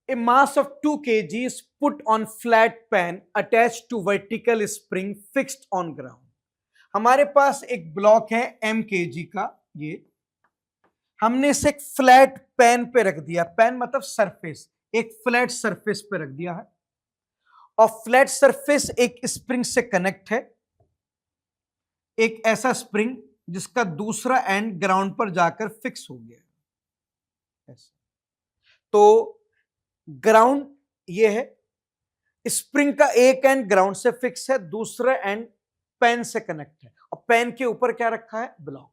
A mass of 2 kg is put on flat pan attached to vertical spring fixed on ground. हमारे पास एक block है m kg का, ये हमने इसे एक फ्लैट पैन पे रख दिया। पैन मतलब सरफेस, एक फ्लैट सरफेस पे रख दिया है और फ्लैट सरफेस एक स्प्रिंग से कनेक्ट है, एक ऐसा स्प्रिंग जिसका दूसरा एंड ग्राउंड पर जाकर फिक्स हो गया है। तो ग्राउंड ये है, स्प्रिंग का एक एंड ग्राउंड से फिक्स है, दूसरा एंड पैन से कनेक्ट है और पैन के ऊपर क्या रखा है? ब्लॉक।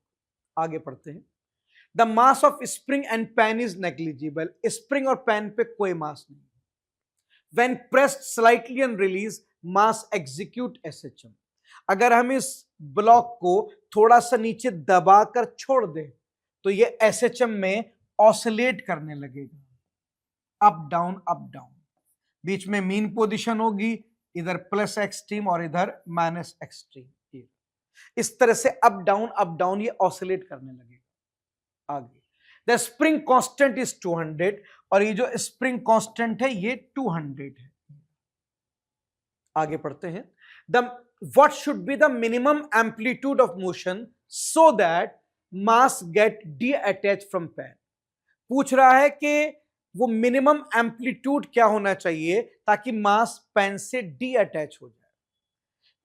आगे पढ़ते हैं। The mass of spring and pan is negligible. Spring और पैन पे कोई मास नहीं। When pressed slightly and release, mass execute SHM. अगर हम इस ब्लॉक को थोड़ा सा नीचे दबाकर छोड़ दें तो ये SHM में ऑसिलेट करने लगेगा, अप डाउन। बीच में मीन पोजीशन होगी, इधर प्लस एक्सट्रीम और इधर माइनस एक्सट्रीम। इस तरह से अप डाउन ये ऑसिलेट करने लगेगा। आगे, द स्प्रिंग कांस्टेंट इज 200 और ये जो स्प्रिंग कांस्टेंट है ये 200 है। आगे पढ़ते हैं। The what should be the minimum amplitude of motion so that mass get detach from pan. पूछ रहा है कि वो मिनिमम एम्पलीट्यूड क्या होना चाहिए ताकि मास पैन से डी अटैच हो जाए।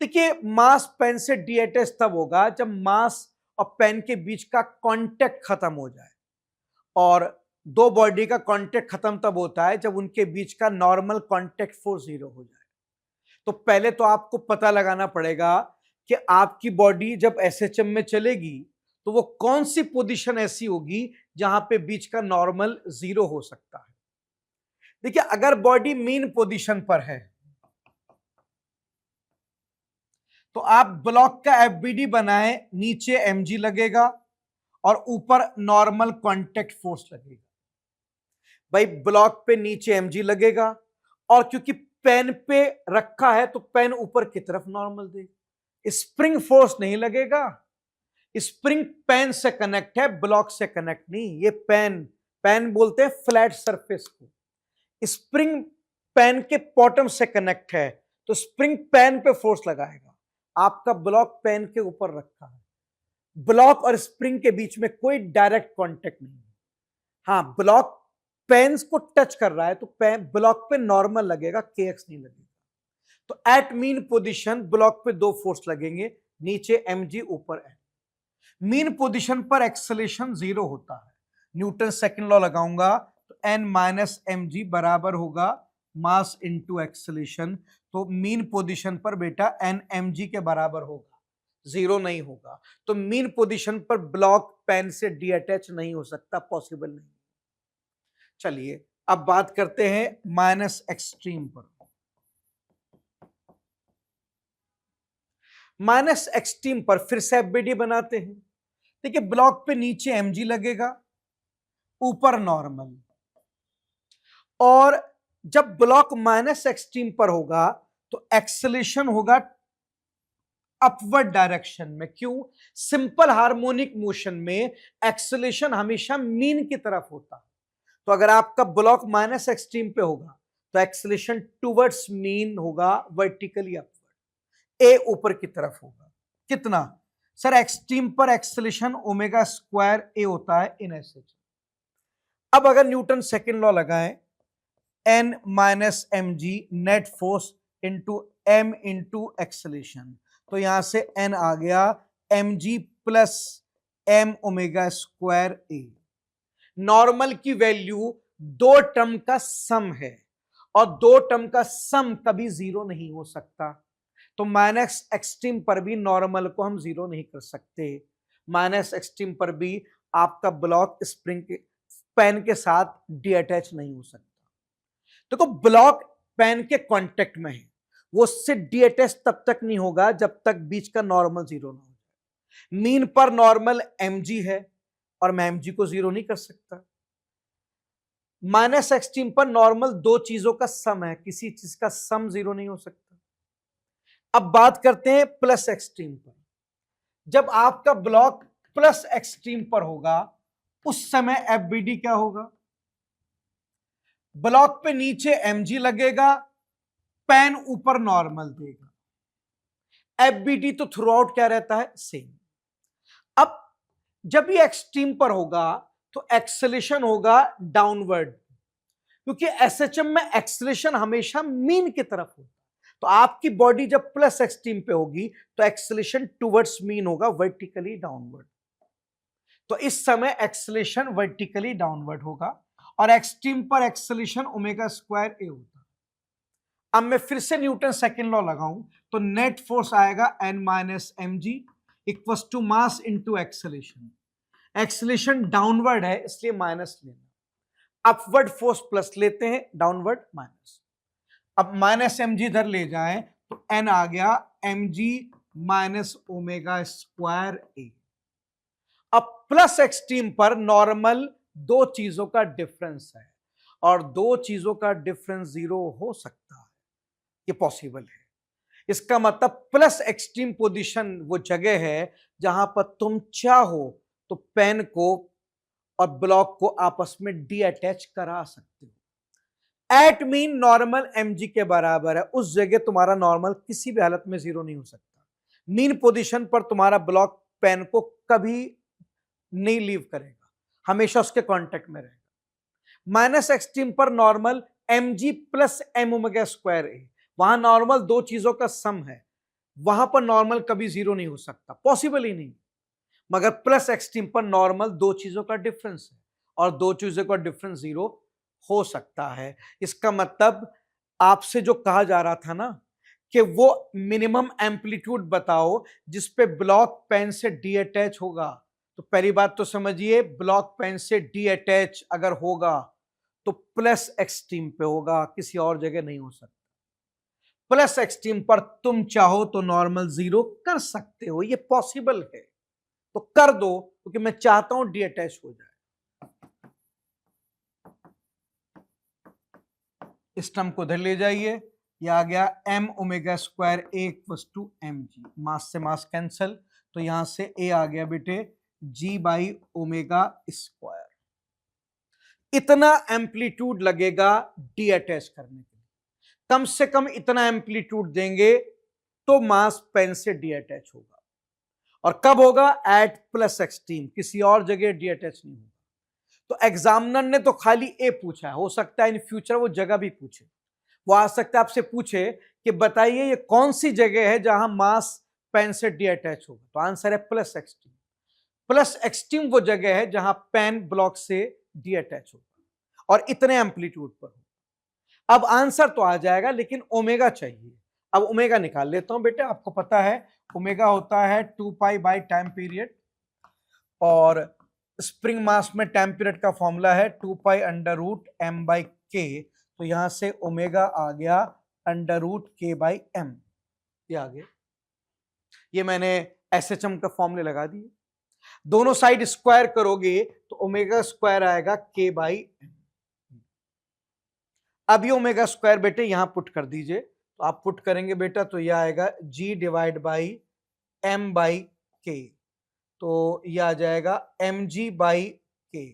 देखिए, मास पेन से डी अटैच तब होगा जब मास और पेन के बीच का कांटेक्ट खत्म हो जाए, और दो बॉडी का कांटेक्ट खत्म तब होता है जब उनके बीच का नॉर्मल कांटेक्ट फोर्स 0 हो जाए। तो पहले तो आपको पता लगाना पड़ेगा कि आपकी बॉडी जब एसएचएम में चलेगी तो वो कौन सी पोजीशन ऐसी होगी जहां पे बीच का नॉर्मल 0 हो सकता है। देखिए, अगर बॉडी मीन पोजीशन पर है तो आप ब्लॉक का एफबीडी बनाएं, नीचे एमजी लगेगा और ऊपर नॉर्मल कांटेक्ट फोर्स लगेगा। भाई, ब्लॉक पे नीचे एमजी लगेगा और क्योंकि पेन पे रखा है तो पेन ऊपर की तरफ नॉर्मल देगा, स्प्रिंग फोर्स नहीं लगेगा। स्प्रिंग पेन से कनेक्ट है, ब्लॉक से कनेक्ट नहीं। ये पेन बोलते हैं फ्लैट सरफेस को। स्प्रिंग पेन के बॉटम से कनेक्ट है तो स्प्रिंग पेन पे फोर्स लगाएगा। आपका ब्लॉक पेन के ऊपर रखा है, ब्लॉक और स्प्रिंग के बीच में कोई डायरेक्ट कांटेक्ट नहीं है। हाँ, ब्लॉक पेन्स को टच कर रहा है तो ब्लॉक पे नॉर्मल लगेगा, केएक्स नहीं लगेगा। तो एट मीन पोजीशन ब्लॉक पे दो फोर्स लगेंगे, नीचे एमजी ऊपर एम। मीन पोजीशन पर एक्सेलेरेशन 0 होता है। न्यूटन सेकंड लॉ लगाऊंगा तो एन माइनस एम जी बराबर होगा मास इंटू एक्सेलेरेशन। तो मीन पोजीशन पर बेटा एन एम जी के बराबर होगा, 0 नहीं होगा। तो मीन पोजीशन पर ब्लॉक पेन से डी अटैच नहीं हो सकता, पॉसिबल नहीं। चलिए अब बात करते हैं माइनस एक्सट्रीम पर। माइनस एक्सट्रीम पर फिर से एफबीडी बनाते हैं। देखिए, ब्लॉक पे नीचे एमजी लगेगा, ऊपर नॉर्मल, और जब ब्लॉक माइनस एक्सट्रीम पर होगा तो एक्सेलेरेशन होगा अपवर्ड डायरेक्शन में। क्यों? सिंपल हार्मोनिक मोशन में एक्सेलेरेशन हमेशा मीन की तरफ होता है। तो अगर आपका ब्लॉक माइनस एक्सट्रीम पे होगा तो एक्सेलेरेशन टुवर्ड्स मीन होगा, वर्टिकली अपवर्ड, ए ऊपर की तरफ होगा। कितना? सर, एक्सट्रीम पर एक्सेलेरेशन ओमेगा स्क्वायर ए होता है इन एसएच। अब अगर न्यूटन सेकंड लॉ लगाएं, N minus M G net force into M into acceleration, तो यहां से एन आ गया M G plus M omega square A. Normal की वैल्यू दो टर्म का सम है और दो टर्म का सम कभी 0 नहीं हो सकता। तो माइनस एक्सट्रीम पर भी नॉर्मल को हम 0 नहीं कर सकते। माइनस एक्सट्रीम पर भी आपका ब्लॉक स्प्रिंग के पेन के साथ डी अटैच नहीं हो सकता। देखो, ब्लॉक पेन के कांटेक्ट में है, वो उससे डी अटैच तब तक नहीं होगा जब तक बीच का नॉर्मल 0 ना हो जाए। मीन पर नॉर्मल एमजी है और मैं एमजी को 0 नहीं कर सकता। माइनस एक्सट्रीम पर नॉर्मल दो चीजों का सम है, किसी चीज का सम 0 नहीं हो सकता। अब बात करते हैं प्लस एक्सट्रीम पर। जब आपका ब्लॉक प्लस एक्सट्रीम पर होगा उस समय एफबीडी क्या होगा? ब्लॉक पे नीचे mg लगेगा, पेन ऊपर नॉर्मल देगा। एफबीडी तो थ्रू आउट क्या रहता है, सेम। अब जब ये एक्सट्रीम पर होगा तो एक्सेलेरेशन होगा डाउनवर्ड, क्योंकि एसएचएम में एक्सेलेरेशन हमेशा मीन की तरफ होता है। तो आपकी बॉडी जब प्लस एक्सट्रीम पे होगी तो एक्सेलेरेशन टुवर्ड्स मीन होगा, वर्टिकली डाउनवर्ड। तो इस समय एक्सेलेरेशन वर्टिकली डाउनवर्ड होगा और एक्सट्रीम पर एक्सेलेरेशन ओमेगा स्क्वायर ए होता है। अब मैं फिर से न्यूटन सेकंड लॉ लगाऊं तो नेट फोर्स आएगा n minus M G equal to mass into acceleration. Acceleration downward है इसलिए माइनस लेना, अपवर्ड फोर्स प्लस लेते हैं, डाउनवर्ड माइनस। अब माइनस एम जी इधर ले जाएं तो n आ गया M G minus omega square A. अब प्लस एक्सट्रीम पर नॉर्मल दो चीजों का डिफरेंस है और दो चीजों का डिफरेंस जीरो हो सकता है, ये पॉसिबल है। इसका मतलब प्लस एक्सट्रीम पोजीशन वो जगह है जहां पर तुम चाहो तो पेन को और ब्लॉक को आपस में डी अटैच करा सकते हो। एट मीन नॉर्मल mg के बराबर है, उस जगह तुम्हारा नॉर्मल किसी भी हालत में जीरो नहीं हो सकता। मीन पोजीशन पर तुम्हारा ब्लॉक पेन को कभी नहीं लीव करेगा, हमेशा उसके कांटेक्ट में रहेगा। माइनस एक्सट्रीम पर normal mg plus M omega square A, वहां नॉर्मल दो चीजों का सम है, वहां पर नॉर्मल कभी जीरो नहीं हो सकता, पॉसिबल ही नहीं। मगर प्लस एक्सट्रीम पर नॉर्मल दो चीजों का डिफरेंस है और दो चीजों का डिफरेंस जीरो हो सकता है। इसका मतलब आपसे जो कहा जा रहा था ना कि वो मिनिमम एम्पलीट्यूड बताओ जिस पे ब्लॉक पेन से डी अटैच होगा, तो पहली बात तो समझिए, ब्लॉक पेन से डी अटैच अगर होगा तो प्लस एक्सट्रीम पे होगा, किसी और जगह नहीं हो सकता। प्लस एक्सट्रीम पर तुम चाहो तो नॉर्मल जीरो कर सकते हो, ये पॉसिबल है, तो कर दो, क्योंकि मैं चाहता हूं डी अटैच हो जाए। इस टर्म को इधर ले जाइए, ये आ गया M omega square A equal to M G, mass से मास कैंसल, तो यहां से ए आ गया बेटे जी बाई ओमेगा स्क्वायर। इतना एम्पलीट्यूड लगेगा डी अटैच करने के लिए, कम से कम इतना एम्पलीट्यूड देंगे तो मास पेन से डी अटैच होगा। और कब होगा, एट प्लस एक्सट्रीम, किसी और जगह डी अटैच नहीं होगा। तो एग्जामिनर ने तो खाली ए पूछा है, हो सकता है इन फ्यूचर वो जगह भी पूछे, वो आ सकता है आपसे पूछे कि बताइए ये कौन सी जगह है जहां मास पेन से डी अटैच होगा, तो आंसर है प्लस एक्सट्रीम। प्लस एक्सट्रीम वो जगह है जहां पेन ब्लॉक से डी अटैच होगा और इतने एम्पलीट्यूड पर हो। अब आंसर तो आ जाएगा लेकिन ओमेगा चाहिए। अब ओमेगा निकाल लेता हूं बेटे, आपको पता है ओमेगा होता है 2 पाई बाई टाइम पीरियड, और स्प्रिंग मास में टाइम पीरियड का फॉर्मूला है 2 pi under root M by K, तो यहां से ओमेगा आ गया under root K by M, ये आ गया। ये मैंने एसएचएम का फॉर्मूले लगा दिए, दोनों साइड स्क्वायर करोगे तो ओमेगा स्क्वायर आएगा के बाई एम। अब ये ओमेगा स्क्वायर बेटे यहां पुट कर दीजिए, तो आप पुट करेंगे बेटा तो यह आएगा जी divide by M by K, तो यह आ जाएगा एम जी बाई के।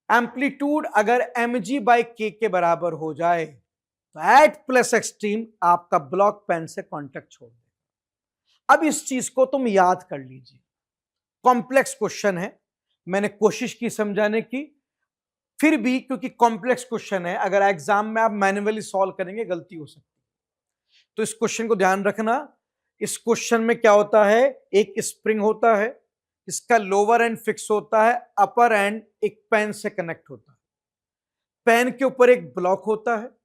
एम्पलीट्यूड अगर एम जी बाई के बराबर हो जाए तो एट प्लस एक्सट्रीम आपका ब्लॉक पेन से कांटेक्ट छोड़ दे। अब इस चीज को तुम याद कर लीजिए, कॉम्प्लेक्स क्वेश्चन है, मैंने कोशिश की समझाने की, फिर भी क्योंकि कॉम्प्लेक्स क्वेश्चन है, अगर एग्जाम में आप मैन्युअली सॉल्व करेंगे गलती हो सकती है, तो इस क्वेश्चन को ध्यान रखना। इस क्वेश्चन में क्या होता है, एक स्प्रिंग होता है, इसका लोअर एंड फिक्स होता है, अपर एंड एक पेन से कनेक्ट होता है, पेन के ऊपर एक ब्लॉक होता है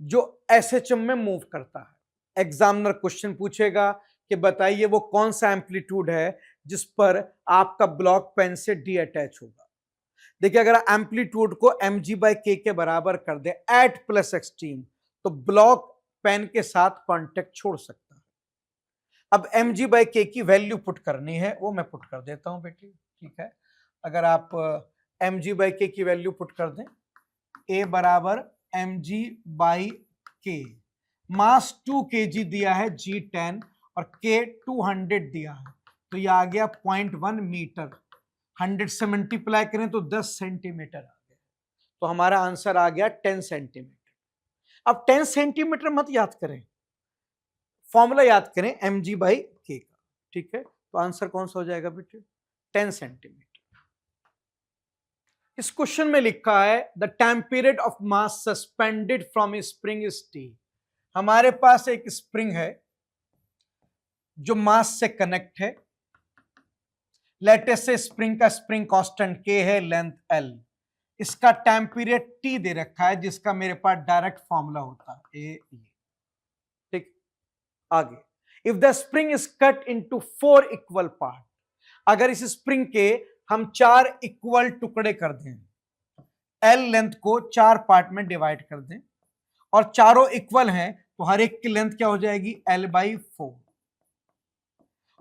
जो एसएचएम में मूव करता है। एग्जामिनर क्वेश्चन पूछेगा कि बताइए वो कौन सा एम्पलीट्यूड है जिस पर आपका ब्लॉक पेन से डी अटैच होगा। देखिए अगर एम्पलीट्यूड को एम जी बाई के बराबर कर दे एट प्लस एक्सट्रीम, तो ब्लॉक पेन के साथ कांटेक्ट छोड़ सकता है। अब एम जी बाई के की वैल्यू पुट करनी है, वो मैं पुट कर देता हूं बेटी, ठीक है। अगर आप एम जी बाई के की वैल्यू पुट कर दें, ए बराबर एम जी बाई के, मास 2 kg दिया है G10 और K 200 दिया है, तो यह आ गया 0.1 मीटर, 100 से मल्टीप्लाई करें तो 10 सेंटीमीटर आ गया। तो हमारा आंसर आ गया 10 सेंटीमीटर। अब 10 सेंटीमीटर मत याद करें, फॉर्मूला याद करें mg/k का, ठीक है। तो आंसर कौन सा हो जाएगा बेटे? 10 सेंटीमीटर। इस क्वेश्चन में लिखा है the time period of mass suspended from A spring is T. हमारे पास एक स्प्रिंग है जो मास से कनेक्ट है, लेटेस्ट से स्प्रिंग का स्प्रिंग कांस्टेंट k है, लेंथ l, इसका टाइम पीरियड t दे रखा है, जिसका मेरे पास डायरेक्ट फॉर्मूला होता है ए, ठीक। आगे, if the spring is cut into 4 equal part, अगर इस स्प्रिंग के हम 4 इक्वल टुकड़े कर दें, l लेंथ को 4 पार्ट में डिवाइड कर दें और चारों इक्वल हैं, तो हर एक की लेंथ क्या हो जाएगी? l/4।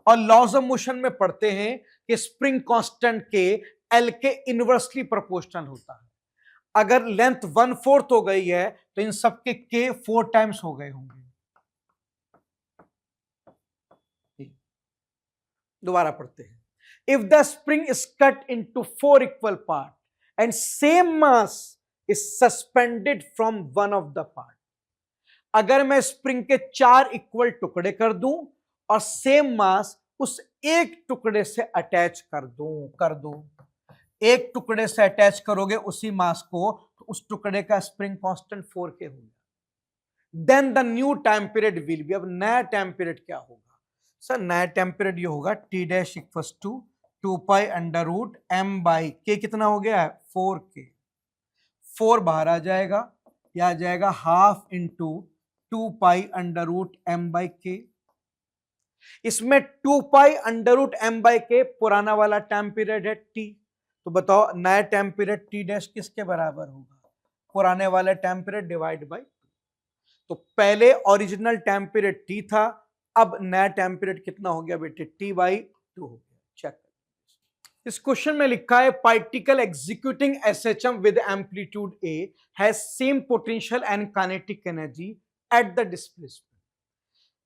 और लॉज ऑफ मोशन में पढ़ते हैं कि स्प्रिंग कांस्टेंट के एल के इनवर्सली प्रोपोर्शनल होता है। अगर लेंथ 1/4 हो गई है तो इन सबके के 4 टाइम्स हो गए होंगे। दोबारा पढ़ते हैं, if the spring is cut into 4 equal part and same mass is suspended from one of the part, अगर मैं स्प्रिंग के 4 इक्वल टुकड़े कर दूं और सेम मास उस एक टुकड़े से अटैच कर दूं, एक टुकड़े से अटैच करोगे उसी मास को, तो उस टुकड़े का स्प्रिंग कांस्टेंट 4k होगा। Then the new time period will be, अब नया टाइम पीरियड क्या होगा? सर नया टाइम पीरियड ये होगा t dash equals to 2π√m/k, कितना हो गया है? 4k। 4 बाहर आ जाएगा, यह आ जाएगा हाफ इंटू 2π√m/k। इसमें 2π√m/k पुराना वाला टाइम पीरियड है t, तो बताओ नया टाइम पीरियड t डैश किसके बराबर होगा? पुराने वाले टाइम पीरियड डिवाइड बाय 2। तो पहले ओरिजिनल टाइम पीरियड t था, अब नया टाइम पीरियड कितना हो गया बेटे? t/2 हो गया। चेक। इस क्वेश्चन में लिखा है particle executing SHM with amplitude a has same potential and kinetic energy at the displacement.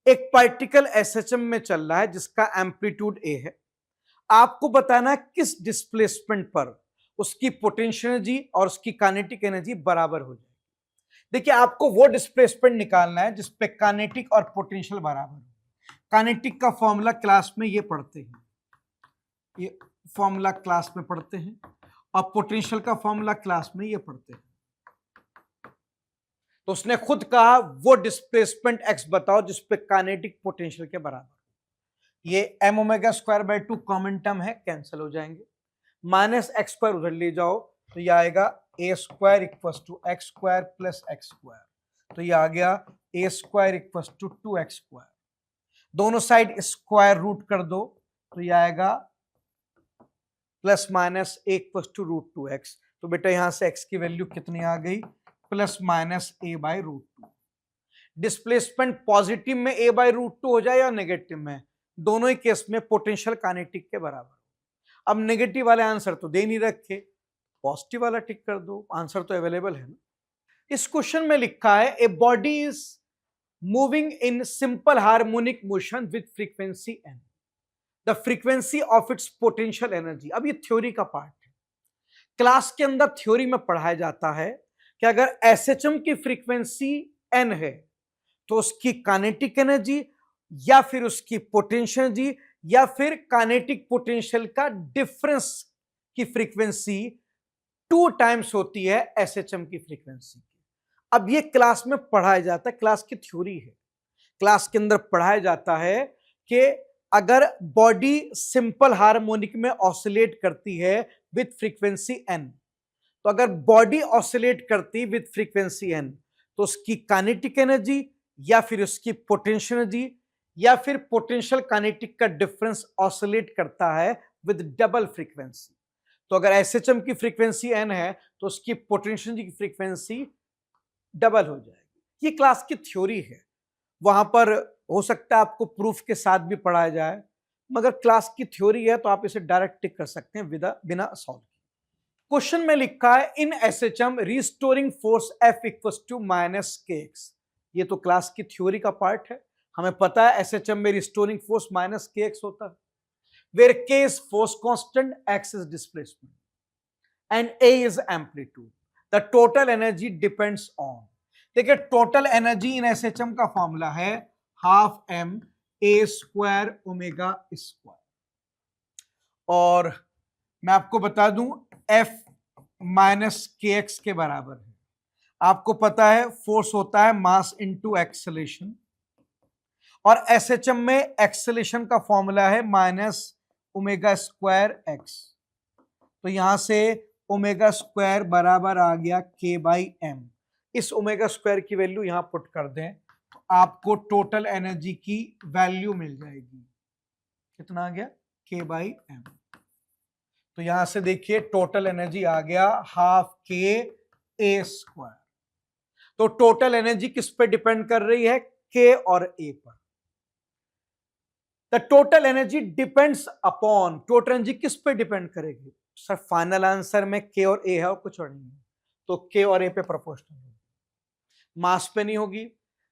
एक पार्टिकल SHM में चल रहा है जिसका एम्पलीट्यूड a है, आपको बताना है किस डिस्प्लेसमेंट पर उसकी पोटेंशियल एनर्जी और उसकी काइनेटिक एनर्जी बराबर हो जाए। देखिए आपको वो डिस्प्लेसमेंट निकालना है जिसपे काइनेटिक और पोटेंशियल बराबर हो। काइनेटिक का फॉर्मूला क्लास में ये पढ़ते हैं, ये फॉर्मूला क्लास में पढ़ते हैं, और पोटेंशियल का फॉर्मूला क्लास में ये पढ़ते हैं। तो उसने खुद कहा वो डिस्प्लेसमेंट x बताओ जिसपे काइनेटिक पोटेंशियल के बराबर। ये m⍵²/2 कॉमन टर्म है, कैंसिल हो जाएंगे। -x² उधर ले जाओ तो ये आएगा a² = x² + x², तो ये आ गया a² = 2x²। दोनों साइड स्क्वायर रूट कर दो तो ये आएगा ±a = √2x। तो बेटा यहां से x की वैल्यू कितनी आ गई? ±a/√2। डिस्प्लेसमेंट पॉजिटिव में a/√2 हो जाए या नेगेटिव में, दोनों ही केस में पोटेंशियल काइनेटिक के बराबर। अब नेगेटिव वाले आंसर तो दे नहीं रखे, पॉजिटिव वाला टिक कर दो, आंसर तो अवेलेबल है ना। इस क्वेश्चन में लिखा है a body is moving in simple harmonic motion with frequency n, the frequency of its potential energy. अब ये थ्योरी का पार्ट है, क्लास के अंदर थ्योरी में पढ़ाया जाता है कि अगर SHM की फ्रीक्वेंसी n है तो उसकी काइनेटिक एनर्जी या फिर उसकी पोटेंशियल एनर्जी या फिर काइनेटिक पोटेंशियल का डिफरेंस की फ्रीक्वेंसी 2 टाइम्स होती है SHM की फ्रीक्वेंसी। अब ये क्लास में पढ़ाया जाता है, क्लास की थ्योरी है, क्लास के अंदर पढ़ाया जाता है कि अगर बॉडी सिंपल हार्मोनिक में ऑसिलेट करती है विद फ्रीक्वेंसी n, तो अगर बॉडी ऑसिलेट करती विद फ्रीक्वेंसी n तो उसकी काइनेटिक एनर्जी या फिर उसकी पोटेंशियल एनर्जी या फिर पोटेंशियल काइनेटिक का डिफरेंस ऑसिलेट करता है विद डबल फ्रीक्वेंसी। तो अगर SHM की फ्रीक्वेंसी n है तो उसकी पोटेंशियल की फ्रीक्वेंसी डबल हो जाएगी। ये क्लास की थ्योरी है, वहां पर हो सकता है आपको प्रूफ के साथ भी पढ़ाया जाए, मगर क्लास की थ्योरी है तो आप इसे डायरेक्ट टिक कर सकते हैं बिना सॉल्व किए। क्वेश्चन में लिखा है इन SHM restoring force F = -kx। ये तो क्लास की थ्योरी का पार्ट है, हमें पता है SHM में रिस्टोरिंग फोर्स -kx होता है, where k is force constant, x is displacement and a is amplitude। The total energy depends on, देखिए टोटल एनर्जी इन एसएचएम का फॉर्मूला है half M A square omega square, और मैं आपको बता दूं एफ माइनस के एक्स के बराबर है। आपको पता है फोर्स होता है मास इनटू एक्सेलेरेशन, और एसएचएम में एक्सेलेरेशन का फॉर्मूला है माइनस ओमेगा स्क्वायर एक्स, तो यहां से ओमेगा स्क्वायर बराबर आ गया के बाई एम। इस ओमेगा स्क्वायर की वैल्यू यहां पुट कर दें तो आपको टोटल एनर्जी की वैल्यू मिल जाएगी, कितना आ गया के बाई एम। तो यहां से देखिए टोटल एनर्जी आ गया हाफ के ए स्क्वायर। तो टोटल एनर्जी किस पे डिपेंड कर रही है, के और ए पर। The total energy depends upon, total energy किस पे डिपेंड करेगी सर, फाइनल आंसर में के और ए है और कुछ और नहीं है, तो के और ए पे प्रोपोर्शनल होगी, मास पे नहीं होगी।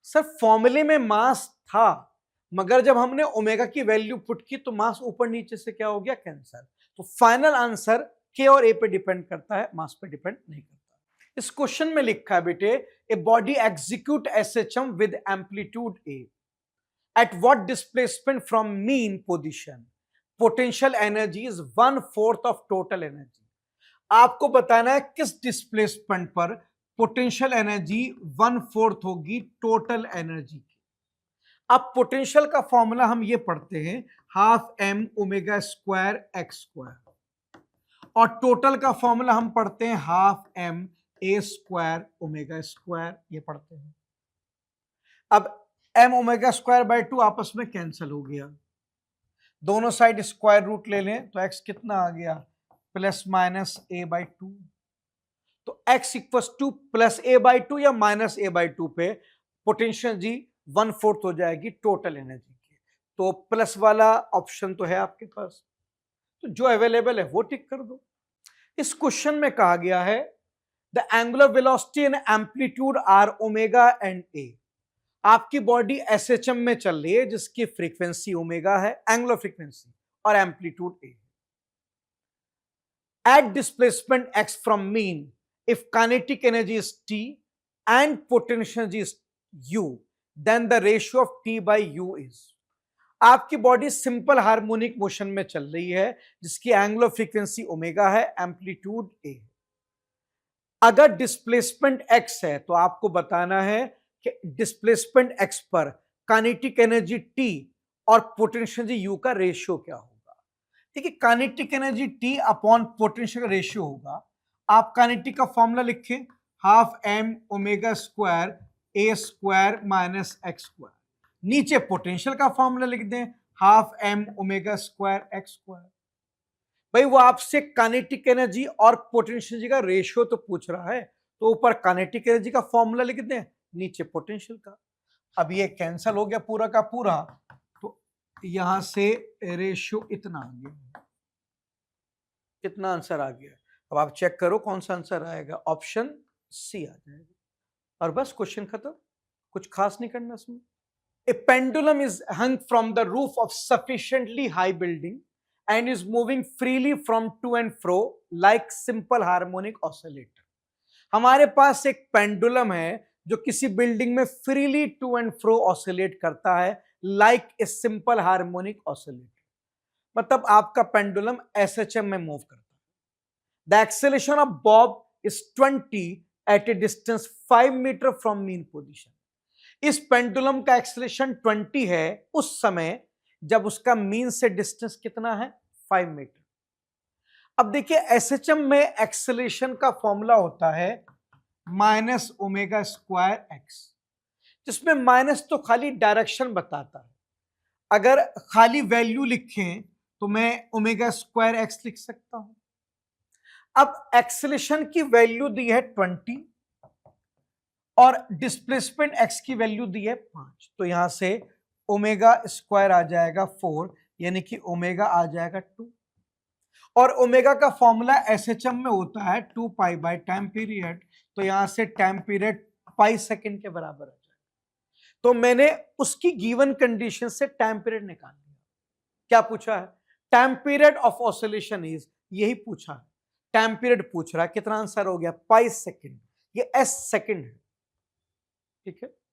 सर फॉर्मूले में मास था, मगर जब हमने ओमेगा की वैल्यू पुट की तो मास ऊपर नीचे से क्या हो गया, कैंसल। तो फाइनल आंसर के और ए पे डिपेंड करता है, मास पे डिपेंड नहीं करता। इस क्वेश्चन में लिखा है बेटे, a body execute SHM with amplitude A at what displacement from mean position potential energy is 1/4 of total energy। आपको बताना है किस डिस्प्लेसमेंट पर पोटेंशियल एनर्जी 1/4 होगी टोटल एनर्जी की। अब पोटेंशियल का फॉर्मूला हम ये पढ़ते हैं half M omega square X square, और टोटल का फॉर्मूला हम पढ़ते हैं half M A square omega square, ये पढ़ते हैं। अब एम ओमेगा स्क्वायर बाय 2 आपस में कैंसिल हो गया, दोनों साइड स्क्वायर रूट ले लें तो एक्स कितना आ गया, प्लस माइनस ए बाई 2। तो x equals two plus A by 2 या माइनस ए बाई 2 पे पोटेंशियल जी 1/4 हो जाएगी टोटल एनर्जी की। तो प्लस वाला ऑप्शन तो है आपके पास, तो जो अवेलेबल है वो टिक कर दो। इस क्वेश्चन में कहा गया है the angular velocity and amplitude are omega and A. आपकी बॉडी एसएचएम में चल रही है जिसकी फ्रीक्वेंसी ओमेगा है, एंगुलर फ्रीक्वेंसी, और amplitude A. At displacement X from mean if kinetic energy is T and potential energy is U, then the ratio of T by U is. आपकी body simple harmonic motion में चल रही है जिसकी angular frequency omega है, amplitude A. अगर displacement x है तो आपको बताना है डिस्प्लेसमेंट एक्स पर काइनेटिक एनर्जी टी और पोटेंशियल एनर्जी यू का रेशियो क्या होगा। देखिए kinetic energy T upon potential का रेशियो होगा। आप काइनेटिक का फॉर्मूला लिखें half M omega square A square minus X square, नीचे पोटेंशियल का फॉर्मूला लिख दें half M omega square X square. भाई वो आपसे काइनेटिक एनर्जी और पोटेंशियल एनर्जी का रेशियो तो पूछ रहा है, तो ऊपर काइनेटिक एनर्जी का फॉर्मूला लिख दें, नीचे पोटेंशियल का। अब ये कैंसिल हो गया पूरा का पूरा, तो यहां से रेशियो इतना आ गया, कितना आंसर आ गया। अब आप चेक करो कौन सा आंसर आएगा, ऑप्शन सी आ जाएगा, और बस क्वेश्चन खत्म, कुछ खास नहीं करना इसमें। A pendulum is hung from the roof of sufficiently high building and is moving freely from to and fro like simple harmonic oscillator। हमारे पास एक पेंडुलम है जो किसी बिल्डिंग में freely to and fro oscillate करता है like a simple harmonic oscillator. मतलब आपका पेंडुलम एसएचएम में मूव करता है। The acceleration of bob is 20 at a distance 5 metre from mean position. इस पेंडुलम का एक्सेलरेशन 20 है उस समय जब उसका मीन से डिस्टेंस कितना है, 5 मीटर। अब देखिए एसएचएम में एक्सेलरेशन का फॉर्मूला होता है माइनस ओमेगा स्क्वायर एक्स, जिसमें माइनस तो खाली डायरेक्शन बताता है। अगर खाली वैल्यू लिखें तो मैं ओमेगा स्क्वायर एक्स लिख सकता हूं। अब एक्सेलरेशन की वैल्यू दी है 20 और डिस्प्लेसमेंट एक्स की वैल्यू दी है 5, तो यहां से ओमेगा स्क्वायर आ जाएगा 4, यानी कि ओमेगा आ जाएगा 2। और ओमेगा का फॉर्मूला एसएचएम में होता है 2 पाई बाय टाइम पीरियड, तो यहां से टाइम पीरियड पाई सेकंड के बराबर आ जाएगा। तो मैंने उसकी गिवन कंडीशन से टाइम पीरियड निकाल लिया। क्या पूछा है, time period of oscillation is, यही पूछा है। टाइम पीरियड पूछ रहा है, कितना आंसर हो गया, 5 सेकंड, ये एस सेकंड है, ठीक है।